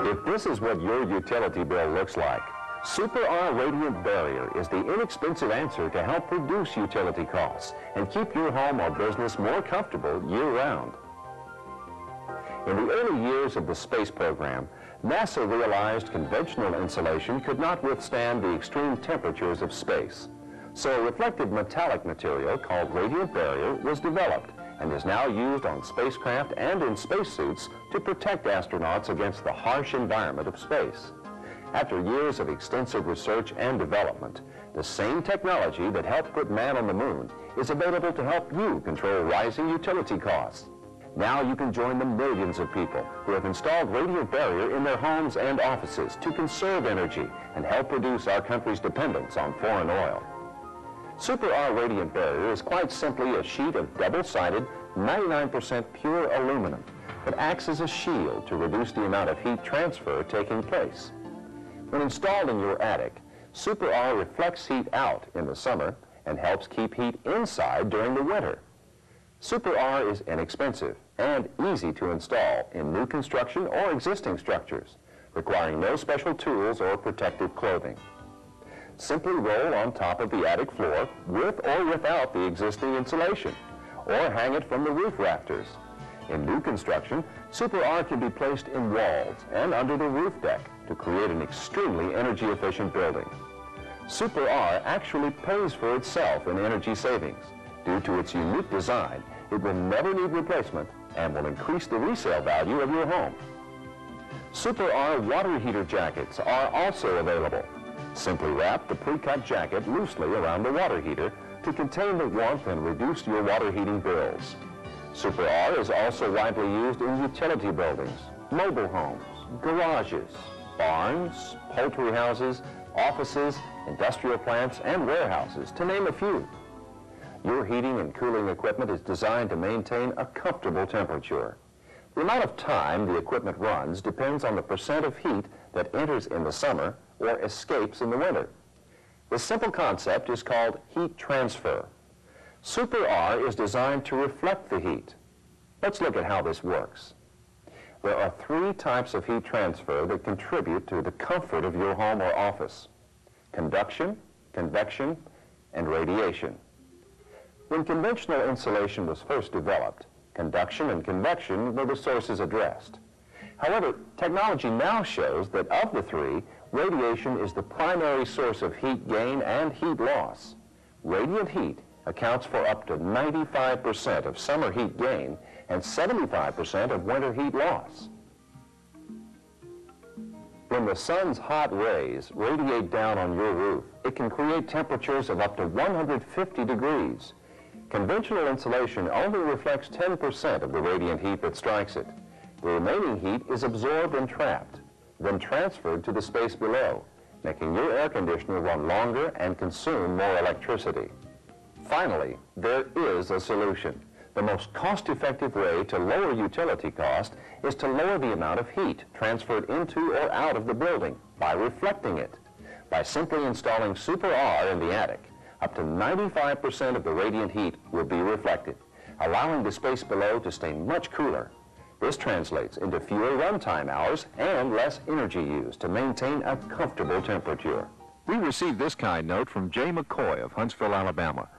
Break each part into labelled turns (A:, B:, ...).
A: If this is what your utility bill looks like, Super R Radiant Barrier is the inexpensive answer to help reduce utility costs and keep your home or business more comfortable year-round. In the early years of the space program, NASA realized conventional insulation could not withstand the extreme temperatures of space. So a reflective metallic material called Radiant Barrier was developed and is now used on spacecraft and in spacesuits to protect astronauts against the harsh environment of space. After years of extensive research and development, the same technology that helped put man on the moon is available to help you control rising utility costs. Now you can join the millions of people who have installed Radiant Barrier in their homes and offices to conserve energy and help reduce our country's dependence on foreign oil. Super R Radiant Barrier is quite simply a sheet of double-sided, 99% pure aluminum that acts as a shield to reduce the amount of heat transfer taking place. When installed in your attic, Super R reflects heat out in the summer and helps keep heat inside during the winter. Super R is inexpensive and easy to install in new construction or existing structures, requiring no special tools or protective clothing. Simply roll on top of the attic floor with or without the existing insulation, or hang it from the roof rafters. In new construction, Super R can be placed in walls and under the roof deck to create an extremely energy-efficient building. Super R actually pays for itself in energy savings. Due to its unique design, it will never need replacement and will increase the resale value of your home. Super R water heater jackets are also available. Simply wrap the pre-cut jacket loosely around the water heater to contain the warmth and reduce your water heating bills. Super R is also widely used in utility buildings, mobile homes, garages, barns, poultry houses, offices, industrial plants, and warehouses, to name a few. Your heating and cooling equipment is designed to maintain a comfortable temperature. The amount of time the equipment runs depends on the percent of heat that enters in the summer or escapes in the winter. This simple concept is called heat transfer. Super R is designed to reflect the heat. Let's look at how this works. There are three types of heat transfer that contribute to the comfort of your home or office: conduction, convection, and radiation. When conventional insulation was first developed, conduction and convection were the sources addressed. However, technology now shows that of the three, radiation is the primary source of heat gain and heat loss. Radiant heat accounts for up to 95% of summer heat gain and 75% of winter heat loss. When the sun's hot rays radiate down on your roof, it can create temperatures of up to 150 degrees. Conventional insulation only reflects 10% of the radiant heat that strikes it. The remaining heat is absorbed and trapped, then transferred to the space below, making your air conditioner run longer and consume more electricity. Finally, there is a solution. The most cost-effective way to lower utility cost is to lower the amount of heat transferred into or out of the building by reflecting it. By simply installing Super R in the attic, up to 95% of the radiant heat will be reflected, allowing the space below to stay much cooler. This translates into fewer runtime hours and less energy used to maintain a comfortable temperature.
B: We received this kind note from Jay McCoy of Huntsville, Alabama.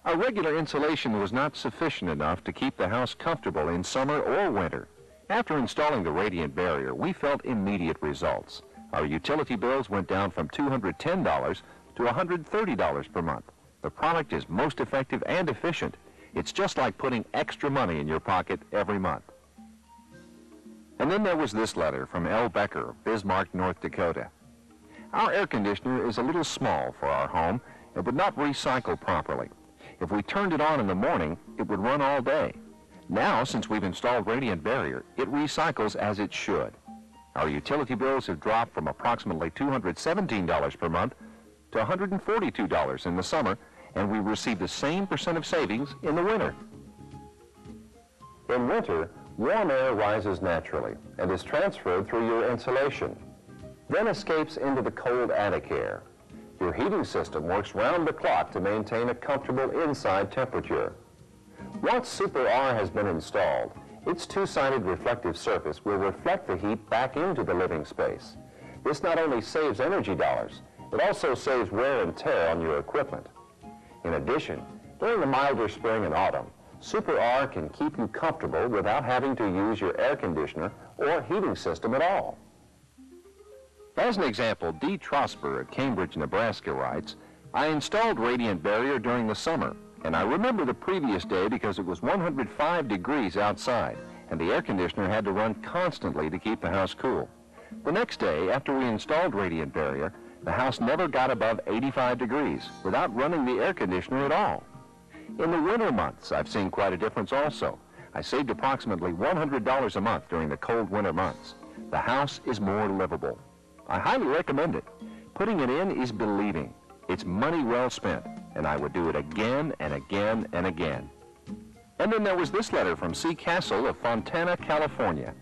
B: Our regular insulation was not sufficient enough to keep the house comfortable in summer or winter. After installing the Radiant Barrier, we felt immediate results. Our utility bills went down from $210 to $130 per month. The product is most effective and efficient. It's just like putting extra money in your pocket every month. And then there was this letter from L. Becker of Bismarck, North Dakota. Our air conditioner is a little small for our home and would not recycle properly. If we turned it on in the morning, it would run all day. Now, since we've installed Radiant Barrier, it recycles as it should. Our utility bills have dropped from approximately $217 per month to $142 in the summer, and we receive the same percent of savings in the winter.
A: In winter, warm air rises naturally and is transferred through your insulation, then escapes into the cold attic air. Your heating system works round the clock to maintain a comfortable inside temperature. Once Super R has been installed, Its two-sided reflective surface will reflect the heat back into the living space. This not only saves energy dollars, it also saves wear and tear on your equipment. In addition, during the milder spring and autumn, Super R can keep you comfortable without having to use your air conditioner or heating system at all.
B: As an example, Dee Trosper at Cambridge, Nebraska writes, I installed radiant barrier during the summer, and I remember the previous day because it was 105 degrees outside, and the air conditioner had to run constantly to keep the house cool. The next day, after we installed radiant barrier, the house never got above 85 degrees without running the air conditioner at all. In the winter months, I've seen quite a difference also. I saved approximately $100 a month during the cold winter months. The house is more livable. I highly recommend it. Putting it in is believing. It's money well spent, and I would do it again and again and again. And then there was this letter from C. Castle of Fontana, California.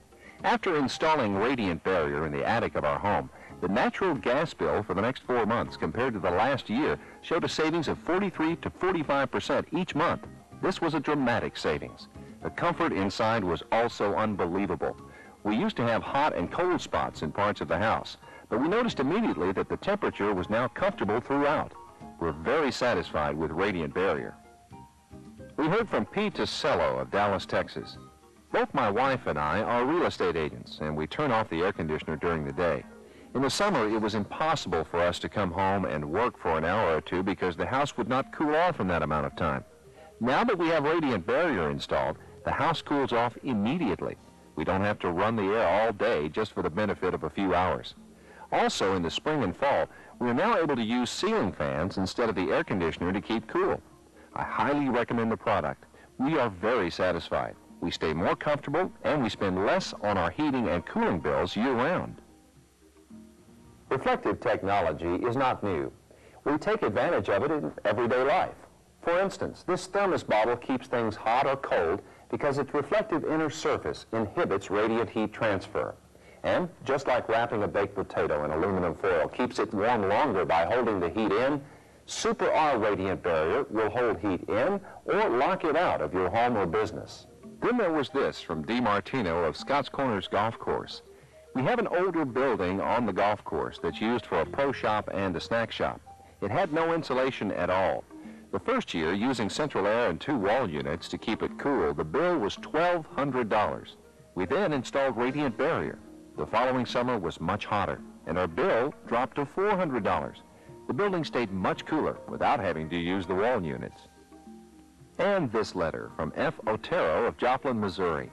B: After installing radiant barrier in the attic of our home, the natural gas bill for the next 4 months compared to the last year showed a savings of 43 to 45% each month. This was a dramatic savings. The comfort inside was also unbelievable. We used to have hot and cold spots in parts of the house, but we noticed immediately that the temperature was now comfortable throughout. We're very satisfied with radiant barrier. We heard from Pete Ticello of Dallas, Texas. Both my wife and I are real estate agents, and we turn off the air conditioner during the day. In the summer, it was impossible for us to come home and work for an hour or two because the house would not cool off in that amount of time. Now that we have radiant barrier installed, the house cools off immediately. We don't have to run the air all day just for the benefit of a few hours. Also, in the spring and fall, we are now able to use ceiling fans instead of the air conditioner to keep cool. I highly recommend the product. We are very satisfied. We stay more comfortable, and we spend less on our heating and cooling bills year-round.
A: Reflective technology is not new. We take advantage of it in everyday life. For instance, this thermos bottle keeps things hot or cold because its reflective inner surface inhibits radiant heat transfer. And just like wrapping a baked potato in aluminum foil keeps it warm longer by holding the heat in, Super R Radiant Barrier will hold heat in or lock it out of your home or business.
B: Then there was this from Dee Martino of Scotts Corners Golf Course. We have an older building on the golf course that's used for a pro shop and a snack shop. It had no insulation at all. The first year, using central air and 2 wall units to keep it cool, the bill was $1,200. We then installed radiant barrier. The following summer was much hotter, and our bill dropped to $400. The building stayed much cooler without having to use the wall units. And this letter from F. Otero of Joplin, Missouri.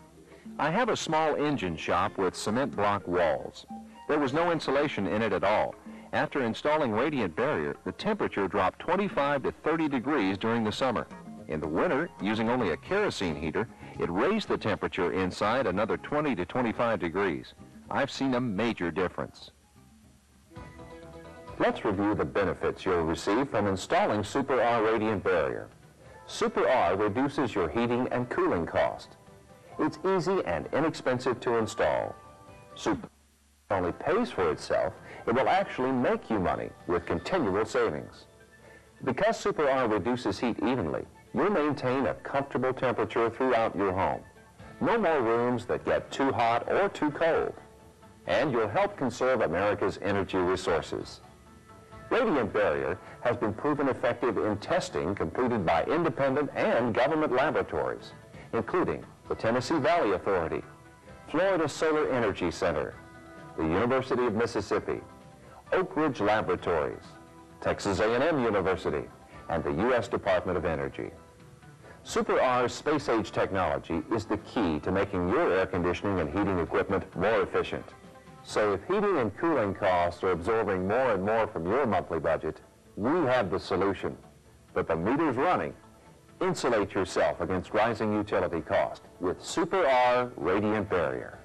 B: I have a small engine shop with cement block walls. There was no insulation in it at all. After installing radiant barrier, the temperature dropped 25 to 30 degrees during the summer. In the winter, using only a kerosene heater, it raised the temperature inside another 20 to 25 degrees. I've seen a major difference.
A: Let's review the benefits you'll receive from installing Super R Radiant Barrier. Super R reduces your heating and cooling cost. It's easy and inexpensive to install. Super not only pays for itself, it will actually make you money with continual savings. Because Super R reduces heat evenly, you'll maintain a comfortable temperature throughout your home. No more rooms that get too hot or too cold. And you'll help conserve America's energy resources. Radiant Barrier has been proven effective in testing completed by independent and government laboratories, including the Tennessee Valley Authority, Florida Solar Energy Center, the University of Mississippi, Oak Ridge Laboratories, Texas A&M University, and the U.S. Department of Energy. Super R's space-age technology is the key to making your air conditioning and heating equipment more efficient. So if heating and cooling costs are absorbing more and more from your monthly budget, we have the solution. But the meter's running. Insulate yourself against rising utility cost with Super R Radiant Barrier.